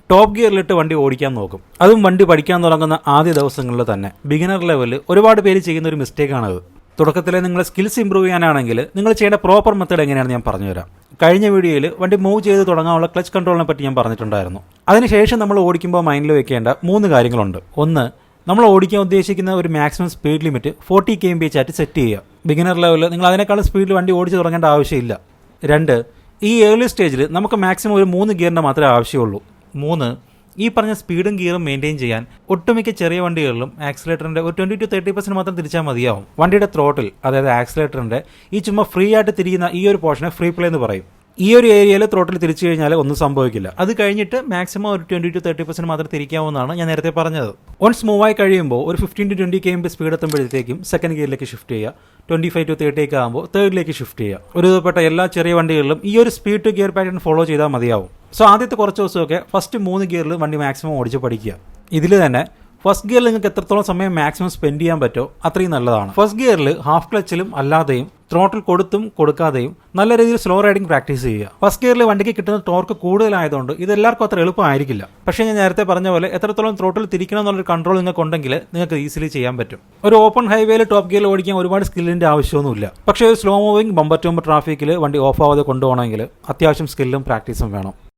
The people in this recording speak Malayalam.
ടോപ്പ് ഗിയറിലിട്ട് വണ്ടി ഓടിക്കാൻ നോക്കും. അതും വണ്ടി പഠിക്കാൻ തുടങ്ങുന്ന ആദ്യ ദിവസങ്ങളിൽ തന്നെ. ബിഗിനർ ലെവലിൽ ഒരുപാട് പേര് ചെയ്യുന്ന ഒരു മിസ്റ്റേക്കാണത്. തുടക്കത്തിലെ നിങ്ങളെ സ്കിൽസ് ഇമ്പ്രൂവ് ചെയ്യാനാണെങ്കിൽ നിങ്ങൾ ചെയ്യേണ്ട പ്രോപ്പർ മെത്തേഡ് എങ്ങനെയാണെന്ന് ഞാൻ പറഞ്ഞുതരാം. കഴിഞ്ഞ വീഡിയോയിൽ വണ്ടി മൂവ് ചെയ്ത് തുടങ്ങാനുള്ള ക്ലച്ച് കൺട്രോളിനെ പറ്റി ഞാൻ പറഞ്ഞിട്ടുണ്ടായിരുന്നു. അതിനുശേഷം നമ്മൾ ഓടിക്കുമ്പോൾ മൈൻഡിൽ വെക്കേണ്ട 3 കാര്യങ്ങളുണ്ട്. ഒന്ന്, നമ്മൾ ഓടിക്കാൻ ഉദ്ദേശിക്കുന്ന ഒരു മാക്സിമം സ്പീഡ് ലിമിറ്റ് 40 kmph ആയിട്ട് സെറ്റ് ചെയ്യുക. ബിഗിനർ ലെവലിൽ നിങ്ങൾ അതിനേക്കാളും സ്പീഡിൽ വണ്ടി ഓടിച്ച് തുടങ്ങേണ്ട ആവശ്യമില്ല. 2, ഈ ഏർലി സ്റ്റേജിൽ നമുക്ക് മാക്സിമം ഒരു 3 ഗിയറിൻ്റെ മാത്രമേ ആവശ്യമുള്ളൂ. 3, ഈ പറഞ്ഞ സ്പീഡും ഗിയറും മെയിൻറ്റെയിൻ ചെയ്യാൻ ഒട്ടുമിക്ക ചെറിയ വണ്ടികളിലും ആക്സിലേറ്ററിൻ്റെ ഒരു 20-30% മാത്രം തിരിച്ചാൽ മതിയാവും. വണ്ടിയുടെ ത്രോട്ടിൽ, അതായത് ആക്സിലേറ്ററിൻ്റെ ഈ ചുമ്മാ ഫ്രീ ആയിട്ട് തിരിയുന്ന ഈ ഒരു പോർഷനെ ഫ്രീ പ്ലേ എന്ന് പറയും. ഈ ഒരു ഏരിയയിൽ ത്രോട്ടിൽ തിരിച്ചു കഴിഞ്ഞാൽ ഒന്നും സംഭവിക്കില്ല. അത് കഴിഞ്ഞിട്ട് മാക്സിമം ഒരു 20-30% മാത്രം തിരിക്കാവുന്നതാണ് ഞാൻ നേരത്തെ പറഞ്ഞത്. വൺസ് മൂവായി കഴിയുമ്പോൾ ഒരു 15-20 km സ്പീഡ് എത്തുമ്പോഴത്തേക്കും സെക്കൻഡ് ഗിയറിലേക്ക് ഷിഫ്റ്റ് ചെയ്യുക. 25-30 ആകുമ്പോൾ തേർഡിലേക്ക് ഷിഫ്റ്റ് ചെയ്യുക. ഒരുവിധപ്പെട്ട എല്ലാ ചെറിയ വണ്ടികളിലും ഈ ഒരു speed to gear pattern follow ചെയ്താൽ മതിയാവും. സോ ആദ്യത്തെ കുറച്ച് ദിവസമൊക്കെ ഫസ്റ്റ് 3 ഗിയറിൽ വണ്ടി മാക്സിമം ഓടിച്ച് പഠിക്കുക. ഇതിൽ തന്നെ ഫസ്റ്റ് ഗിയറിൽ നിങ്ങൾക്ക് എത്രത്തോളം സമയം മാക്സിമം സ്പെൻഡ് ചെയ്യാൻ പറ്റുമോ അത്രയും നല്ലതാണ്. ഫസ്റ്റ് ഗിയറിൽ ഹാഫ് ക്ലച്ചിലും അല്ലാതെയും ത്രോട്ടിൽ കൊടുത്തും കൊടുക്കാതെയും നല്ല രീതിയിൽ സ്ലോ റൈഡിംഗ് പ്രാക്ടീസ് ചെയ്യുക. ഫസ്റ്റ് ഗിയറിൽ വണ്ടിക്ക് കിട്ടുന്ന ടോർക്ക് കൂടുതലായതുകൊണ്ട് ഇത് എല്ലാവർക്കും അത്ര എളുപ്പമായിരിക്കില്ല. പക്ഷേ ഞാൻ നേരത്തെ പറഞ്ഞ പോലെ എത്രത്തോളം ത്രോട്ടിൽ തിരിക്കണം എന്നുള്ളൊരു കൺട്രോൾ നിങ്ങൾക്കുണ്ടെങ്കിൽ നിങ്ങൾക്ക് ഈസിലി ചെയ്യാൻ പറ്റും. ഒരു ഓപ്പൺ ഹൈവേയിൽ ടോപ്പ് ഗിയറിൽ ഓടിക്കാൻ ഒരുപാട് സ്കില്ലിൻ്റെ ആവശ്യമൊന്നുമില്ല. പക്ഷേ ഒരു slow moving bumper to bumper ട്രാഫിക്കിൽ വണ്ടി ഓഫ് ആവാതെ കൊണ്ടുപോകണമെങ്കിൽ അത്യാവശ്യം സ്കില്ലും പ്രാക്ടീസും വേണം.